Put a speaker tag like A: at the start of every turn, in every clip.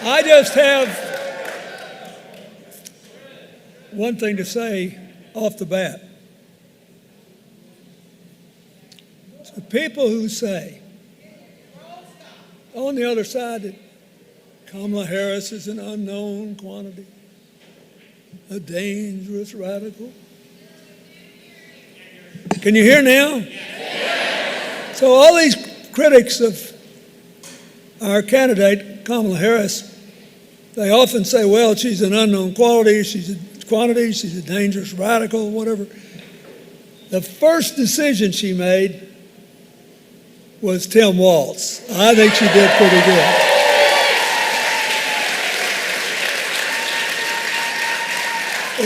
A: I just have one thing to say off the bat. To people who say on the other side that Kamala Harris is an unknown quantity, a dangerous radical. Can you hear now? So all these critics of our candidate, Kamala Harris, they often say, well, she's an unknown quantity, she's a dangerous radical, whatever. The first decision she made was Tim Walz. I think she did pretty good.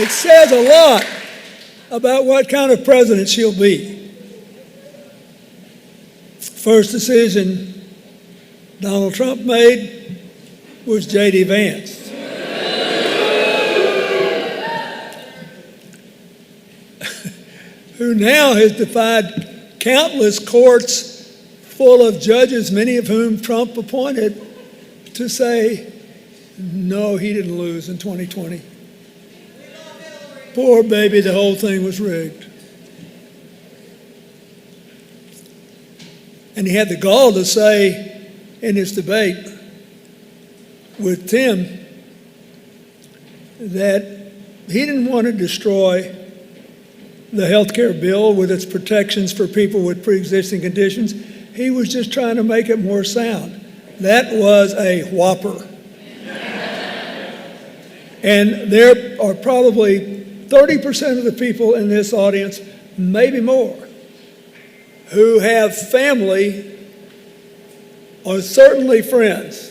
A: It says a lot about what kind of president she'll be. First decision Donald Trump made was J.D. Vance. Who now has defied countless courts full of judges, many of whom Trump appointed, to say, no, he didn't lose in 2020. Poor baby, the whole thing was rigged. And he had the gall to say in his debate with Tim that he didn't want to destroy the health care bill with its protections for people with pre-existing conditions. He was just trying to make it more sound. That was a whopper. And there are probably 30% of the people in this audience, maybe more, who have family or certainly friends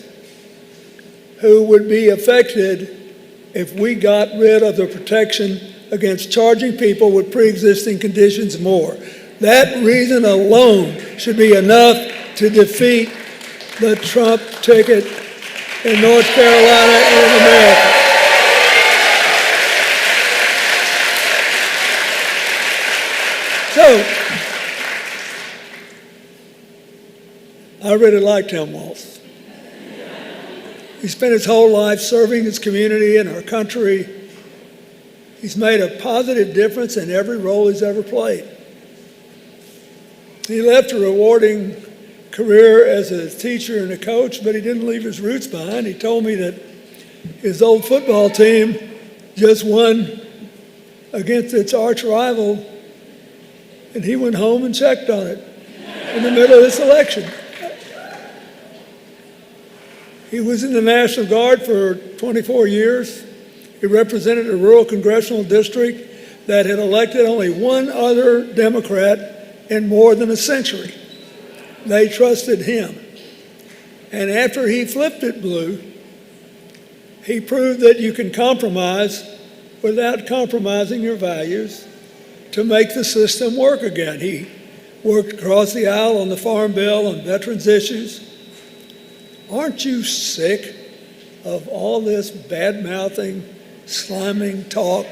A: who would be affected if we got rid of the protection against charging people with pre-existing conditions more. That reason alone should be enough to defeat the Trump ticket in North Carolina and in America. So, I really like Tim Walz. He spent his whole life serving his community and our country. He's made a positive difference in every role he's ever played. He left a rewarding career as a teacher and a coach, but he didn't leave his roots behind. He told me that his old football team just won against its arch rival, and he went home and checked on it in the middle of this election. He was in the National Guard for 24 years. He represented a rural congressional district that had elected only one other Democrat in more than a century. They trusted him. And after he flipped it blue, he proved that you can compromise without compromising your values to make the system work again. He worked across the aisle on the Farm Bill and veterans issues. Aren't you sick of all this bad-mouthing, sliming talk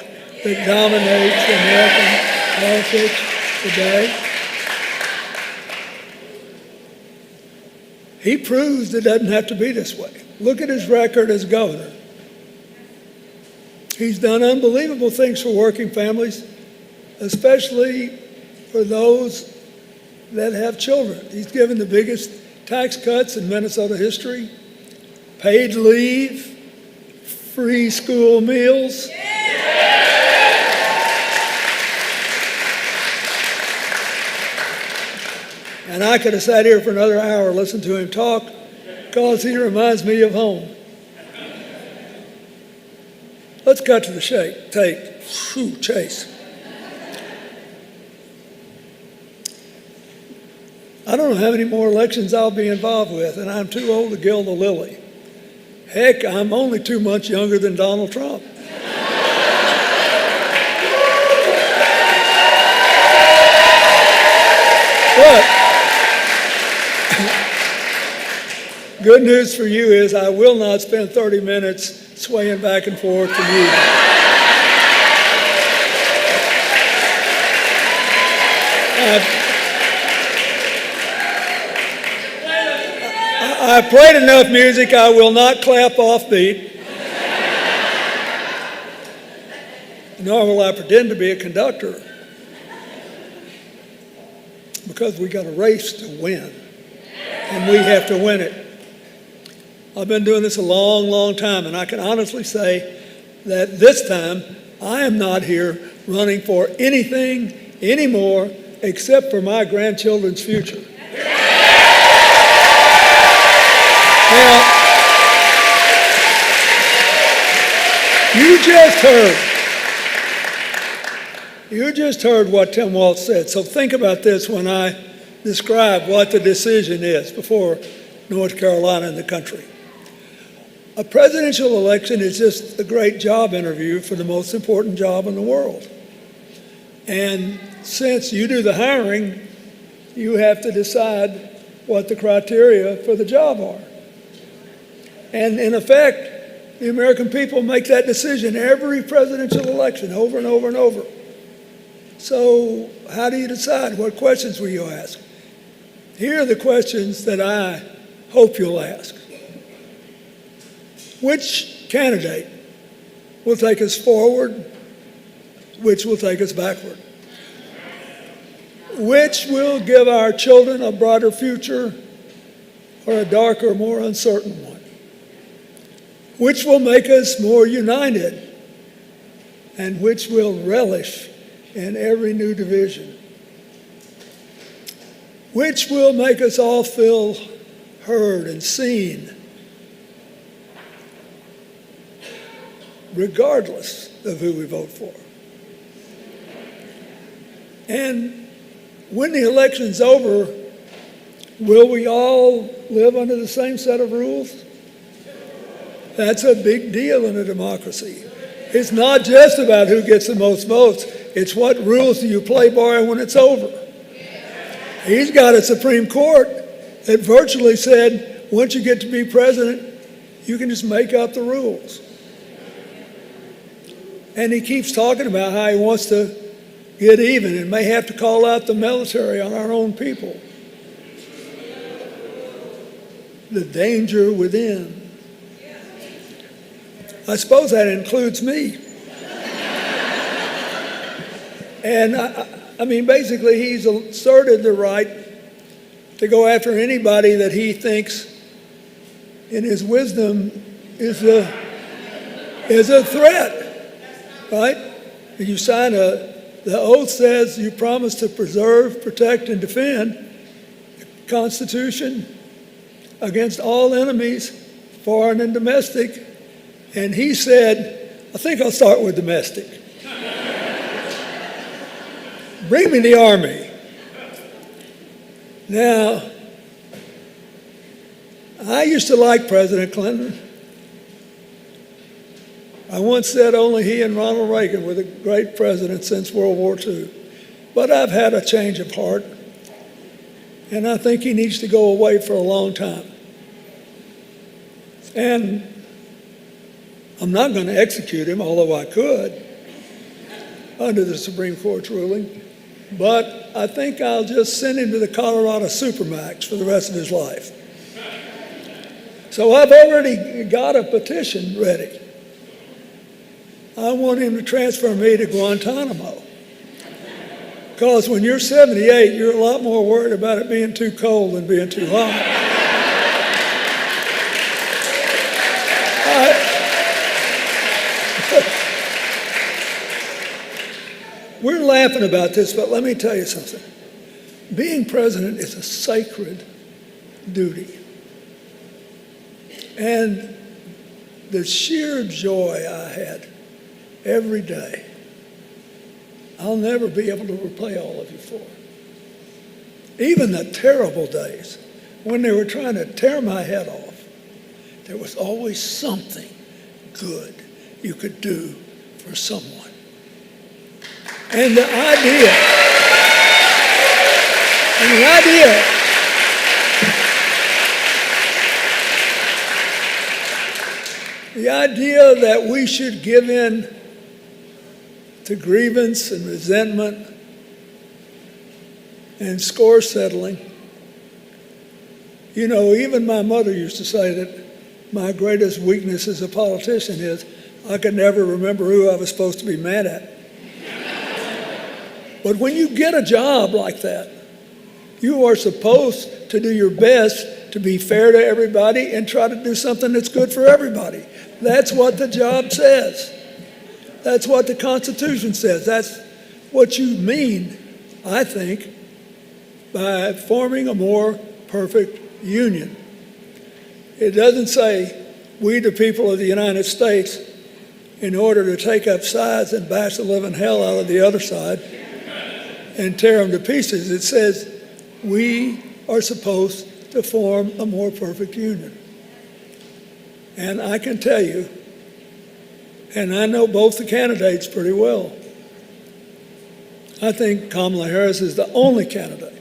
A: that dominates American politics today? He proves it doesn't have to be this way. Look at his record as governor. He's done unbelievable things for working families, especially for those that have children. He's given the biggest tax cuts in Minnesota history, paid leave, free school meals. And I could have sat here for another hour listening to him talk because he reminds me of home. Let's cut to the tape. Chase. I don't know how many more elections I'll be involved with, and I'm too old to gild the lily. Heck, I'm only 2 months younger than Donald Trump. But good news for you is I will not spend 30 minutes swaying back and forth to you. I've played enough music, I will not clap off beat. Nor will I pretend to be a conductor. Because we got a race to win. And we have to win it. I've been doing this a long, long time, and I can honestly say that this time I am not here running for anything anymore except for my grandchildren's future. Now, you just heard what Tim Walz said. So think about this when I describe what the decision is before North Carolina and the country. A presidential election is just a great job interview for the most important job in the world. And since you do the hiring, you have to decide what the criteria for the job are. And in effect, the American people make that decision every presidential election over and over and over. So how do you decide? What questions will you ask? Here are the questions that I hope you'll ask. Which candidate will take us forward? Which will take us backward? Which will give our children a brighter future or a darker, more uncertain one? Which will make us more united? And which will relish in every new division? Which will make us all feel heard and seen, regardless of who we vote for? And when the election's over, will we all live under the same set of rules? That's a big deal in a democracy. It's not just about who gets the most votes. It's what rules do you play by when it's over. He's got a Supreme Court that virtually said, once you get to be president, you can just make up the rules. And he keeps talking about how he wants to get even and may have to call out the military on our own people. The danger within. I suppose that includes me. And I mean, basically, he's asserted the right to go after anybody that he thinks, in his wisdom, is a threat, right? You sign the oath says you promise to preserve, protect, and defend the Constitution against all enemies, foreign and domestic. And he said, I think I'll start with domestic. Bring me the Army. Now, I used to like President Clinton. I once said only he and Ronald Reagan were the great presidents since World War II. But I've had a change of heart, and I think he needs to go away for a long time. And I'm not going to execute him, although I could, under the Supreme Court's ruling. But I think I'll just send him to the Colorado Supermax for the rest of his life. So I've already got a petition ready. I want him to transfer me to Guantanamo. Because when you're 78, you're a lot more worried about it being too cold than being too hot. We're laughing about this, but let me tell you something. Being president is a sacred duty. And the sheer joy I had every day, I'll never be able to repay all of you for. Even the terrible days when they were trying to tear my head off, there was always something good you could do for someone. And the idea that we should give in to grievance and resentment and score settling, You know, even my mother used to say that my greatest weakness as a politician is I could never remember who I was supposed to be mad at. But when you get a job like that, you are supposed to do your best to be fair to everybody and try to do something that's good for everybody. That's what the job says. That's what the Constitution says. That's what you mean, I think, by forming a more perfect union. It doesn't say, we the people of the United States, in order to take up sides and bash the living hell out of the other side and tear them to pieces. It says, we are supposed to form a more perfect union. And I can tell you, and I know both the candidates pretty well, I think Kamala Harris is the only candidate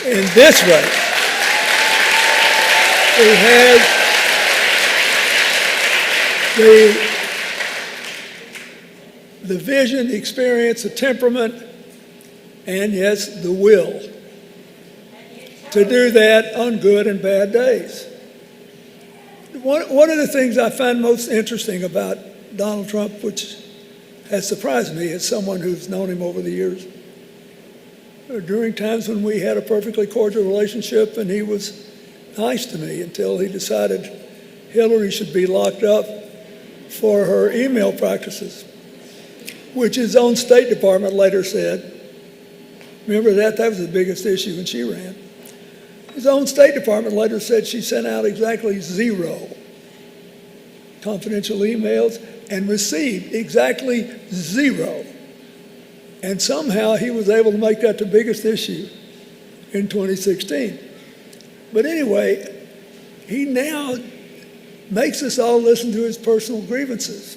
A: in this race who has the vision, the experience, the temperament, and yes, the will to do that on good and bad days. One of the things I find most interesting about Donald Trump, which has surprised me as someone who's known him over the years, during times when we had a perfectly cordial relationship and he was nice to me until he decided Hillary should be locked up for her email practices, which his own State Department later said, remember that was the biggest issue when she ran. His own State Department later said she sent out exactly 0 confidential emails and received exactly 0. And somehow he was able to make that the biggest issue in 2016. But anyway, he now makes us all listen to his personal grievances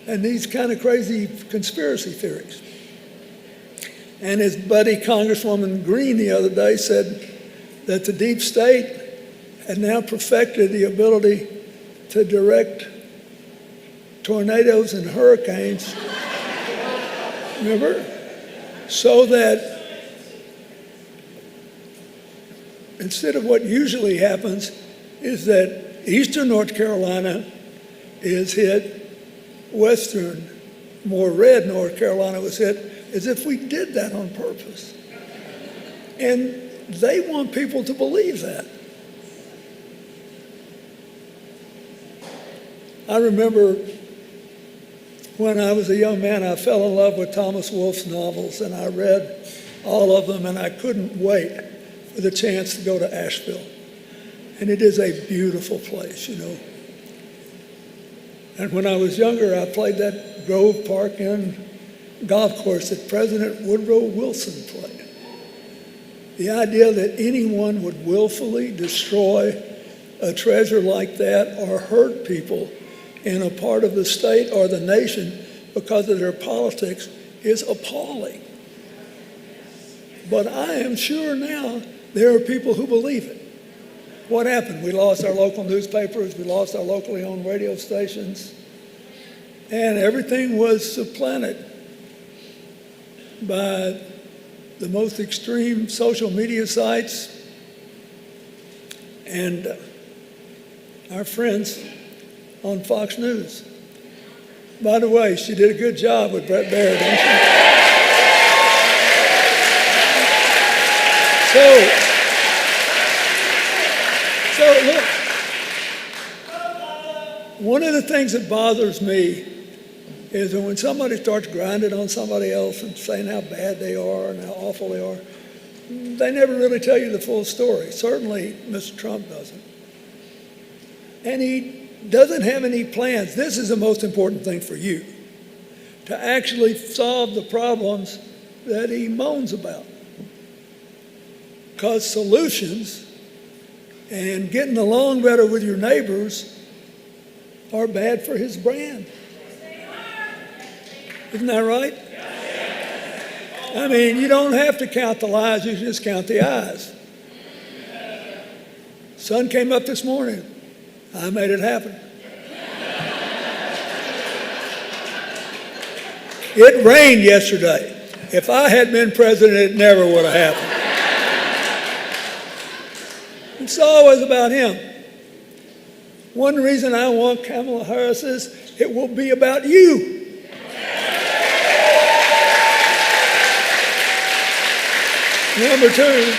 A: and these kind of crazy conspiracy theories. And his buddy Congresswoman Green the other day said that the deep state had now perfected the ability to direct tornadoes and hurricanes, remember? So that instead of what usually happens is that eastern North Carolina is hit, western, more red North Carolina was hit, as if we did that on purpose. And they want people to believe that. I remember when I was a young man, I fell in love with Thomas Wolfe's novels, and I read all of them, and I couldn't wait for the chance to go to Asheville. And it is a beautiful place, you know. And when I was younger, I played that Grove Park Inn golf course that President Woodrow Wilson played. The idea that anyone would willfully destroy a treasure like that or hurt people in a part of the state or the nation because of their politics is appalling. But I am sure now there are people who believe it. What happened? We lost our local newspapers, we lost our locally owned radio stations, and everything was supplanted by the most extreme social media sites and our friends on Fox News. By the way, she did a good job with Brett Baird, didn't she? So look, one of the things that bothers me is that when somebody starts grinding on somebody else and saying how bad they are and how awful they are, they never really tell you the full story. Certainly, Mr. Trump doesn't. And he doesn't have any plans. This is the most important thing for you, to actually solve the problems that he moans about. Because solutions and getting along better with your neighbors are bad for his brand. Isn't that right? I mean, you don't have to count the lies, you just count the eyes. Sun came up this morning. I made it happen. It rained yesterday. If I had been president, it never would have happened. It's always about him. One reason I want Kamala Harris is it will be about you. Number two,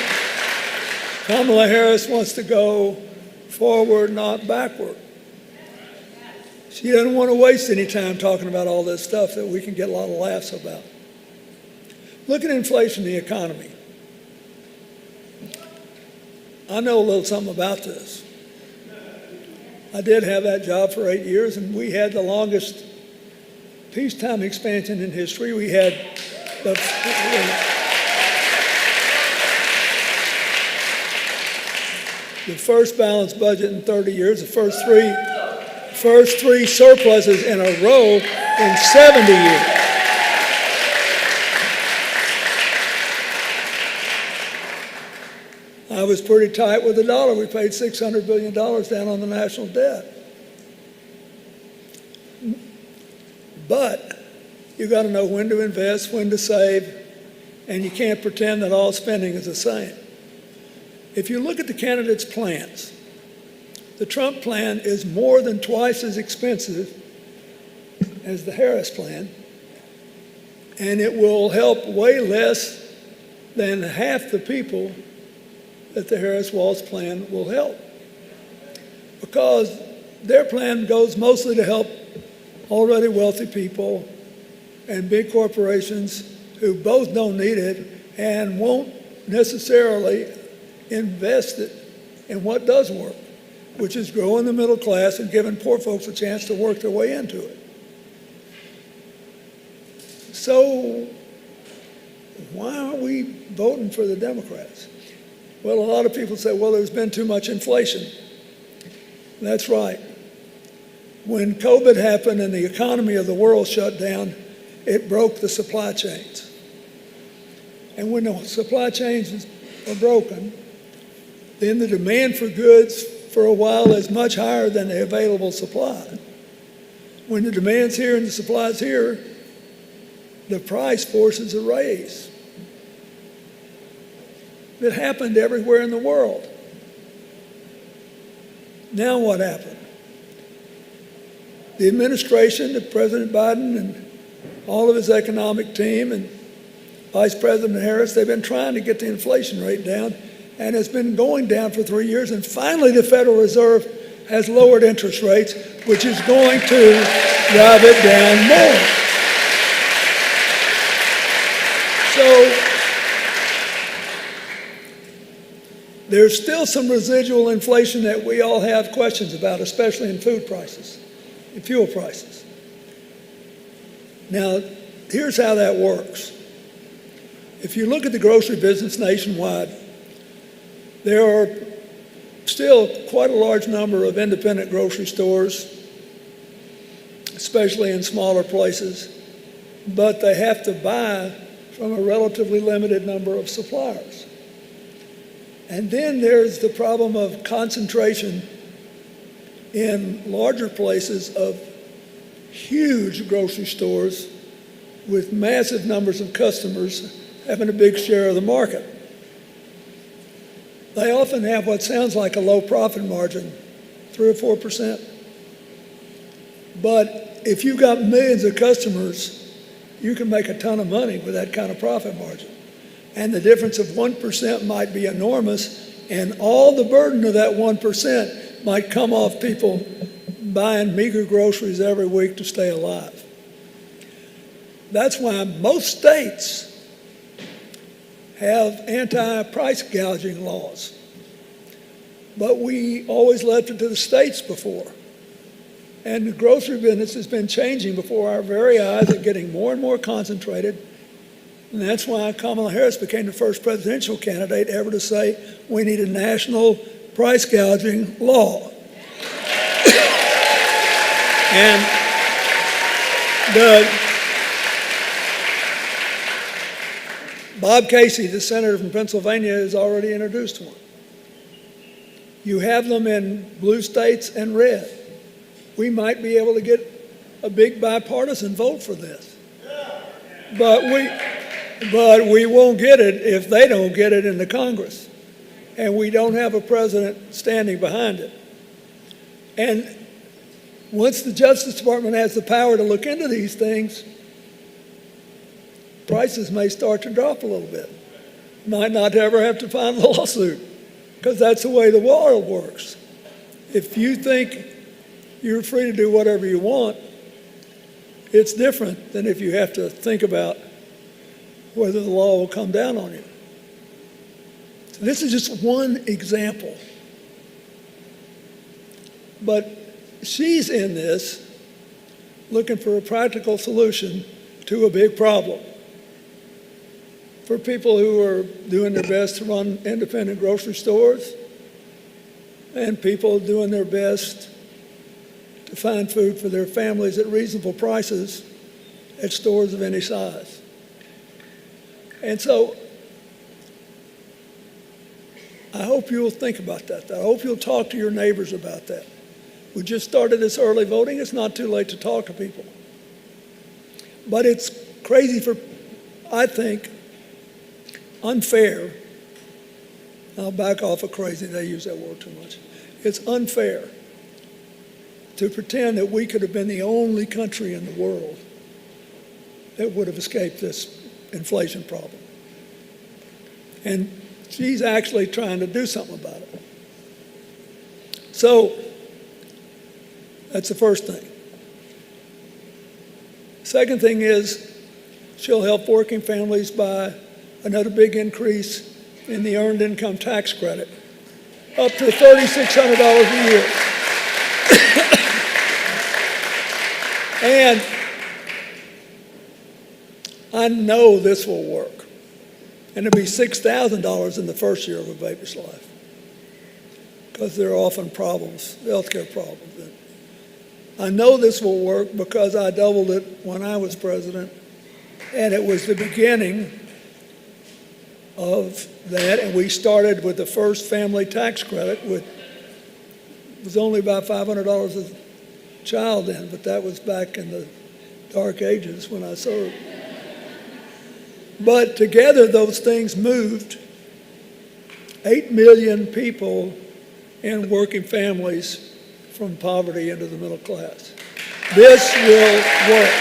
A: Kamala Harris wants to go forward, not backward. She doesn't want to waste any time talking about all this stuff that we can get a lot of laughs about. Look at inflation, the economy. I know a little something about this. I did have that job for 8 years, and we had the longest peacetime expansion in history. We had the first balanced budget in 30 years, the first three surpluses in a row in 70 years. I was pretty tight with the dollar. We paid $600 billion down on the national debt. But you got to know when to invest, when to save, and you can't pretend that all spending is the same. If you look at the candidates' plans, the Trump plan is more than twice as expensive as the Harris plan, and it will help way less than half the people that the Harris-Walz plan will help, because their plan goes mostly to help already wealthy people and big corporations who both don't need it and won't necessarily invest it in what does work, which is growing the middle class and giving poor folks a chance to work their way into it. So why aren't we voting for the Democrats? Well, a lot of people say, well, there's been too much inflation. That's right. When COVID happened and the economy of the world shut down, it broke the supply chains. And when the supply chains are broken, then the demand for goods for a while is much higher than the available supply. When the demand's here and the supply's here, the price forces a raise. It happened everywhere in the world. Now what happened? The administration, President Biden and all of his economic team and Vice President Harris, they've been trying to get the inflation rate down, and it's been going down for 3 years, and finally the Federal Reserve has lowered interest rates, which is going to drive it down more. So there's still some residual inflation that we all have questions about, especially in food prices and fuel prices. Now, here's how that works. If you look at the grocery business nationwide, there are still quite a large number of independent grocery stores, especially in smaller places, but they have to buy from a relatively limited number of suppliers. And then there's the problem of concentration in larger places of huge grocery stores with massive numbers of customers having a big share of the market. They often have what sounds like a low profit margin, 3 or 4%. But if you've got millions of customers, you can make a ton of money with that kind of profit margin. And the difference of 1% might be enormous, and all the burden of that 1% might come off people buying meager groceries every week to stay alive. That's why most states have anti-price gouging laws. But we always left it to the states before. And the grocery business has been changing before our very eyes and getting more and more concentrated. And that's why Kamala Harris became the first presidential candidate ever to say we need a national price gouging law. And Bob Casey, the senator from Pennsylvania, has already introduced one. You have them in blue states and red. We might be able to get a big bipartisan vote for this. But we won't get it if they don't get it in the Congress. and we don't have a president standing behind it. And once the Justice Department has the power to look into these things, prices may start to drop a little bit. Might not ever have to file a lawsuit, because that's the way the world works. If you think you're free to do whatever you want, it's different than if you have to think about whether the law will come down on you. So this is just one example. But she's in this looking for a practical solution to a big problem. For people who are doing their best to run independent grocery stores, and people doing their best to find food for their families at reasonable prices at stores of any size. And so I hope you'll think about that. I hope you'll talk to your neighbors about that. We just started this early voting. It's not too late to talk to people. But it's crazy for, I think, unfair. I'll back off of crazy. They use that word too much. It's unfair to pretend that we could have been the only country in the world that would have escaped this inflation problem. And she's actually trying to do something about it. So that's the first thing. Second thing is she'll help working families by another big increase in the earned income tax credit, up to $3,600 a year. And I know this will work. And it'll be $6,000 in the first year of a baby's life, because there are often problems, healthcare problems. And I know this will work because I doubled it when I was president, and it was the beginning of that. And we started with the first family tax credit, it was only about $500 a child then, but that was back in the dark ages when I served. But together those things moved 8 million people in working families from poverty into the middle class. This will work.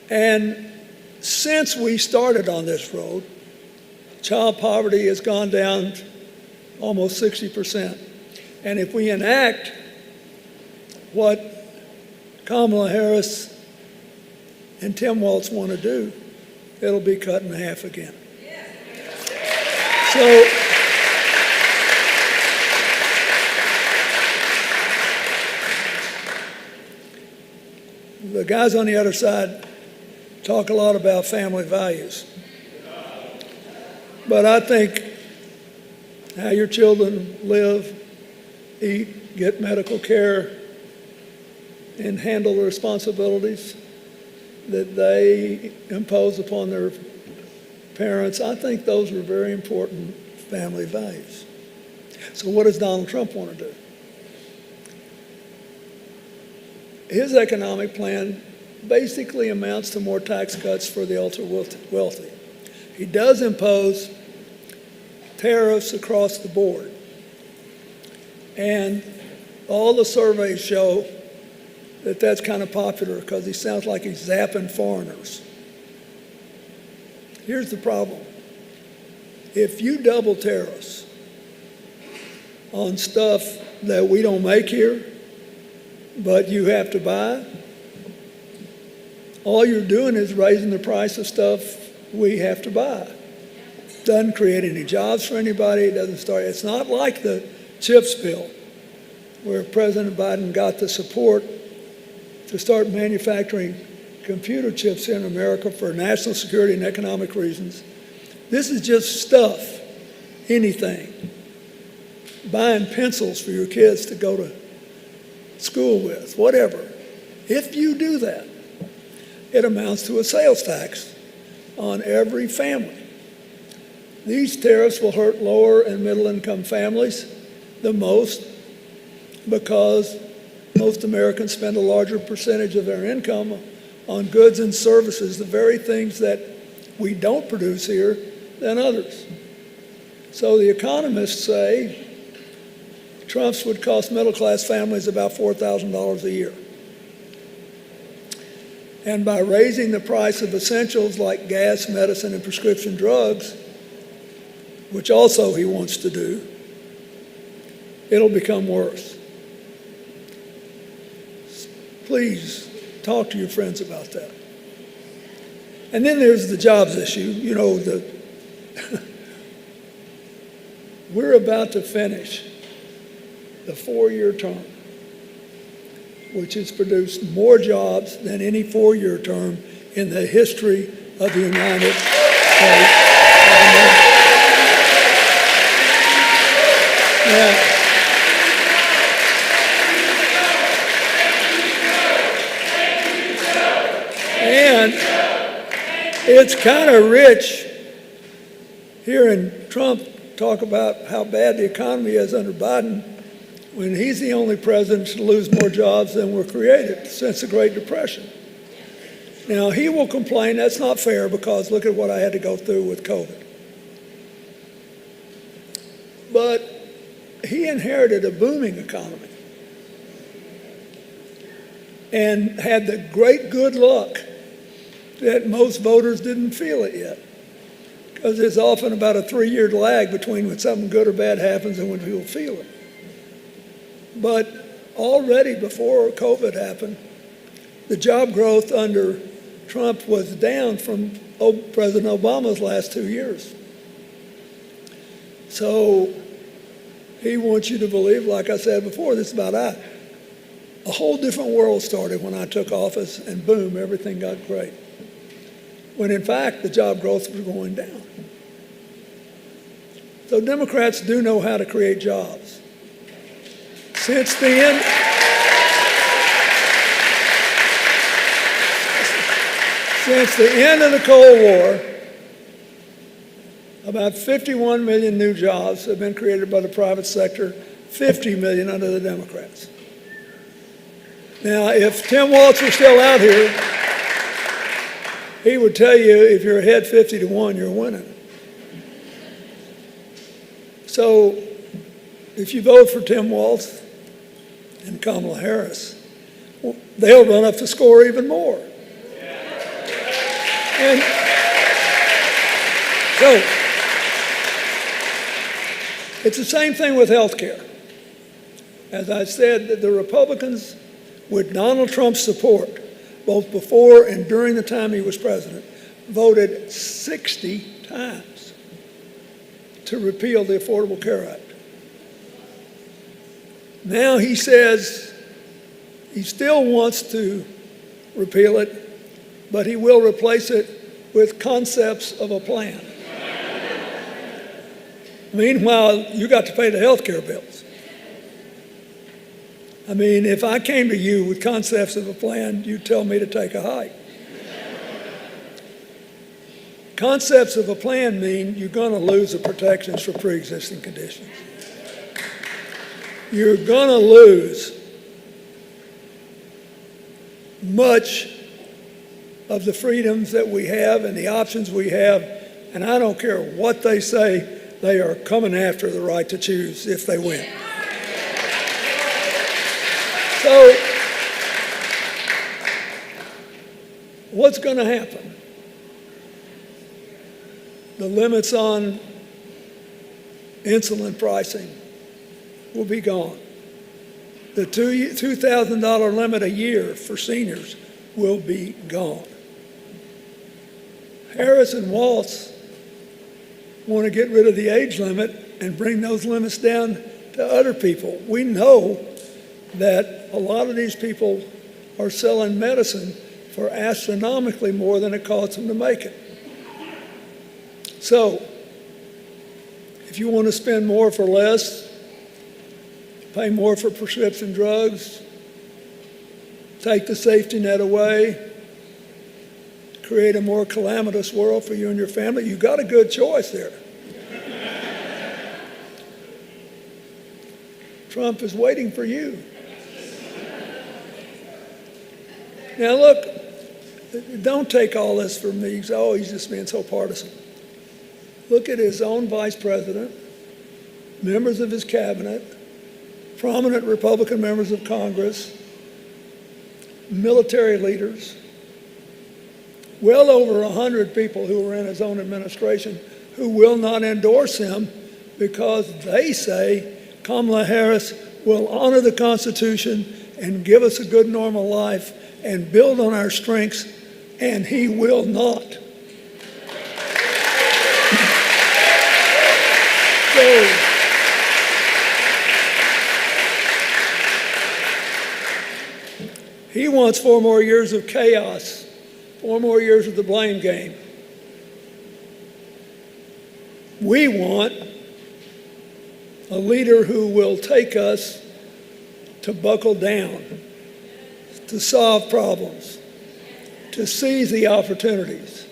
A: And since we started on this road, child poverty has gone down almost 60%. And if we enact what Kamala Harris and Tim Walz want to do, it'll be cut in half again. So the guys on the other side talk a lot about family values. But I think how your children live, eat, get medical care, and handle the responsibilities that they impose upon their parents, I think those are very important family values. So what does Donald Trump want to do? His economic plan basically amounts to more tax cuts for the ultra wealthy. He does impose tariffs across the board. And all the surveys show that that's kind of popular because he sounds like he's zapping foreigners. Here's the problem. If you double tariffs on stuff that we don't make here, but you have to buy, all you're doing is raising the price of stuff we have to buy. Doesn't create any jobs for anybody. It doesn't start. It's not like the CHIPS bill, where President Biden got the support to start manufacturing computer chips here in America for national security and economic reasons. This is just stuff, anything. Buying pencils for your kids to go to school with, whatever. If you do that, it amounts to a sales tax on every family. These tariffs will hurt lower and middle income families the most because most Americans spend a larger percentage of their income on goods and services, the very things that we don't produce here, than others. So the economists say Trump's would cost middle-class families about $4,000 a year. And by raising the price of essentials like gas, medicine, and prescription drugs, which also he wants to do, it'll become worse. Please talk to your friends about that. And then there's the jobs issue. You know, we're about to finish the 4-year term, which has produced more jobs than any 4-year term in the history of the United States of America. Now, and it's kind of rich hearing Trump talk about how bad the economy is under Biden when he's the only president to lose more jobs than were created since the Great Depression. Now, he will complain that's not fair because look at what I had to go through with COVID. But he inherited a booming economy and had the great good luck that most voters didn't feel it yet, because there's often about a 3-year lag between when something good or bad happens and when people feel it. But already before COVID happened, the job growth under Trump was down from President Obama's last 2 years. So he wants you to believe, like I said before, this is about a whole different world started when I took office, and boom, everything got great. When in fact, the job growth was going down. So Democrats do know how to create jobs. Since the end of the Cold War, about 51 million new jobs have been created by the private sector, 50 million under the Democrats. Now, if Tim Walz were still out here, he would tell you if you're ahead 50-1, you're winning. So if you vote for Tim Walz and Kamala Harris, well, they'll run up the score even more. And so it's the same thing with health care. As I said, the Republicans, with Donald Trump's support, both before and during the time he was president, voted 60 times to repeal the Affordable Care Act. Now he says he still wants to repeal it, but he will replace it with concepts of a plan. Meanwhile, you got to pay the health care bills. I mean, if I came to you with concepts of a plan, you'd tell me to take a hike. Concepts of a plan mean you're going to lose the protections for pre-existing conditions. You're going to lose much of the freedoms that we have and the options we have, and I don't care what they say, they are coming after the right to choose if they win. So, what's going to happen? The limits on insulin pricing will be gone. The $2,000 limit a year for seniors will be gone. Harris and Walz want to get rid of the age limit and bring those limits down to other people. We know that a lot of these people are selling medicine for astronomically more than it costs them to make it. So, if you want to spend more for less, pay more for prescription drugs, take the safety net away, create a more calamitous world for you and your family, you got a good choice there. Trump is waiting for you. Now look, Don't take all this from me. Oh, he's just being so partisan. Look at his own vice president, members of his cabinet, prominent Republican members of Congress, military leaders, well over 100 people who were in his own administration who will not endorse him because they say Kamala Harris will honor the Constitution and give us a good normal life and build on our strengths, and he will not. So, he wants 4 more years of chaos, 4 more years of the blame game. We want a leader who will take us to buckle down, to solve problems, to seize the opportunities,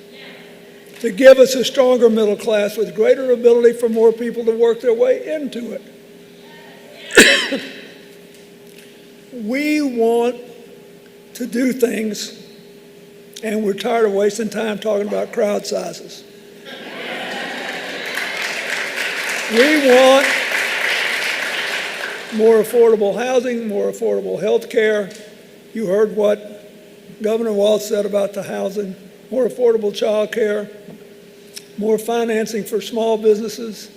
A: to give us a stronger middle class with greater ability for more people to work their way into it. We want to do things, and we're tired of wasting time talking about crowd sizes. We want more affordable housing, more affordable health care. You heard what Governor Walz said about the housing, more affordable child care, more financing for small businesses,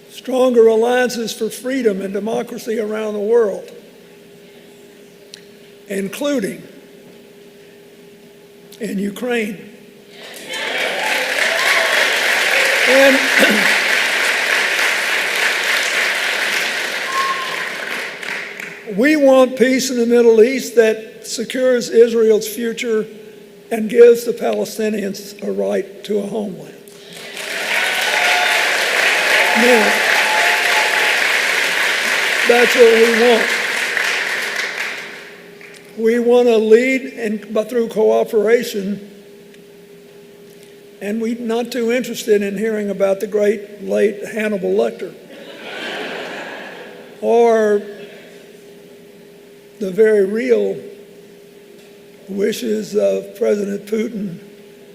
A: stronger alliances for freedom and democracy around the world, including in Ukraine. And we want peace in the Middle East that secures Israel's future and gives the Palestinians a right to a homeland. Now, that's what we want. We want to lead but through cooperation, and we're not too interested in hearing about the great late Hannibal Lecter or the very real wishes of President Putin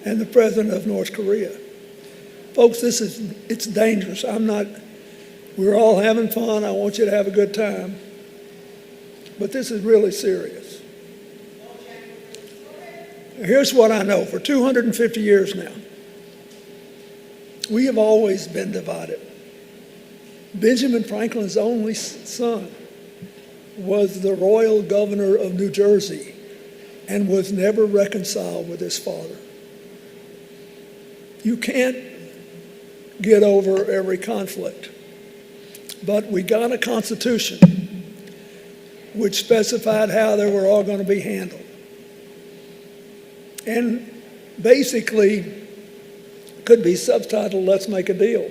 A: and the president of North Korea. Folks, it's dangerous. We're all having fun. I want you to have a good time. But this is really serious. Here's what I know. For 250 years now, we have always been divided. Benjamin Franklin's only son was the royal governor of New Jersey and was never reconciled with his father. You can't get over every conflict, but we got a constitution which specified how they were all going to be handled. And basically could be subtitled, "Let's Make a Deal."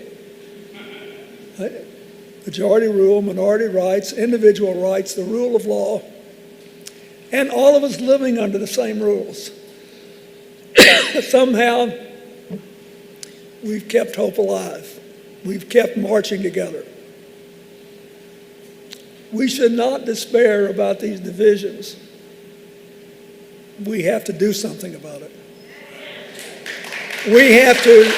A: Majority rule, minority rights, individual rights, the rule of law, and all of us living under the same rules. Somehow, we've kept hope alive. We've kept marching together. We should not despair about these divisions. We have to do something about it. We have to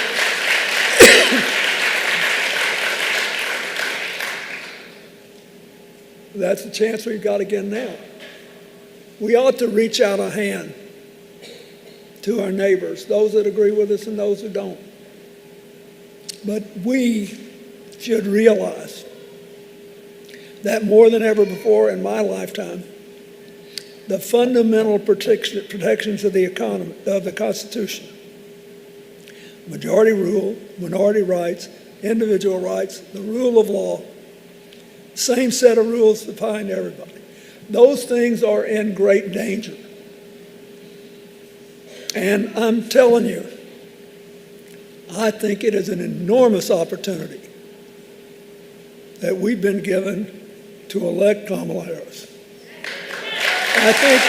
A: that's the chance we've got again now. We ought to reach out a hand to our neighbors, those that agree with us and those who don't. But we should realize that more than ever before in my lifetime, the fundamental protections of the economy, of the Constitution, majority rule, minority rights, individual rights, the rule of law, same set of rules applying to everybody. Those things are in great danger. And I'm telling you, I think it is an enormous opportunity that we've been given to elect Kamala Harris. I think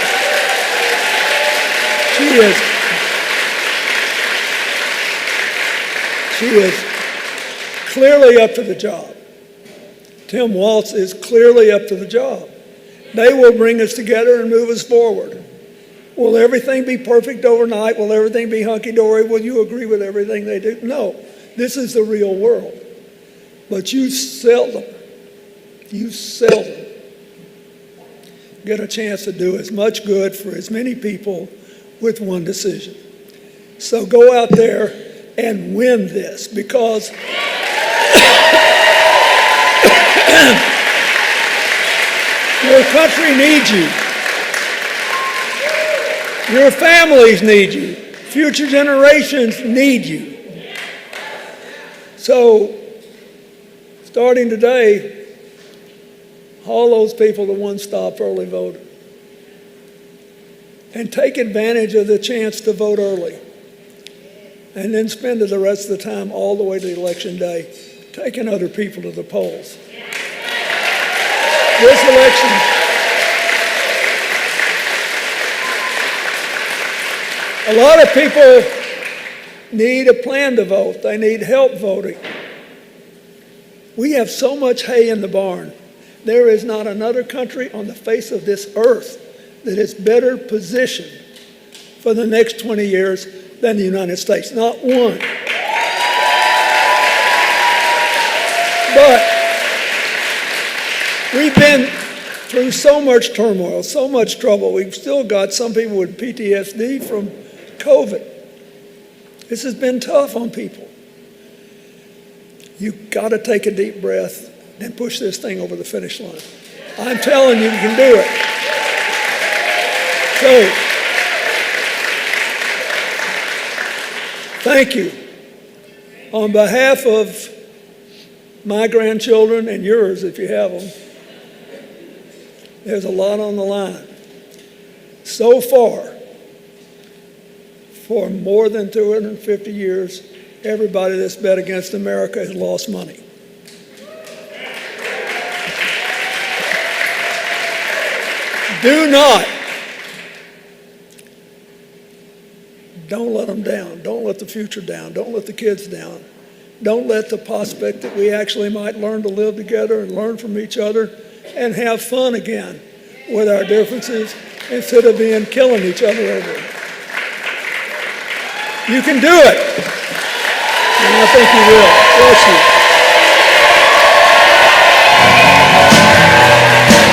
A: she is clearly up to the job. Tim Walz is clearly up to the job. They will bring us together and move us forward. Will everything be perfect overnight? Will everything be hunky-dory? Will you agree with everything they do? No. This is the real world. But you seldom get a chance to do as much good for as many people with one decision. So go out there and win this, because your country needs you. Your families need you. Future generations need you. So, starting today, all those people to one-stop early voter. And take advantage of the chance to vote early. And then spend the rest of the time all the way to election day taking other people to the polls. This election, a lot of people need a plan to vote. They need help voting. We have so much hay in the barn. There is not another country on the face of this earth that is better positioned for the next 20 years than the United States. Not one. But we've been through so much turmoil, so much trouble. We've still got some people with PTSD from COVID. This has been tough on people. You've got to take a deep breath and push this thing over the finish line. I'm telling you, you can do it. So, thank you. On behalf of my grandchildren and yours, if you have them, there's a lot on the line. So far, for more than 250 years, everybody that's bet against America has lost money. Do not. Don't let them down. Don't let the future down. Don't let the kids down. Don't let the prospect that we actually might learn to live together and learn from each other and have fun again with our differences instead of killing each other over it. You can do it. And I think you will. Bless you.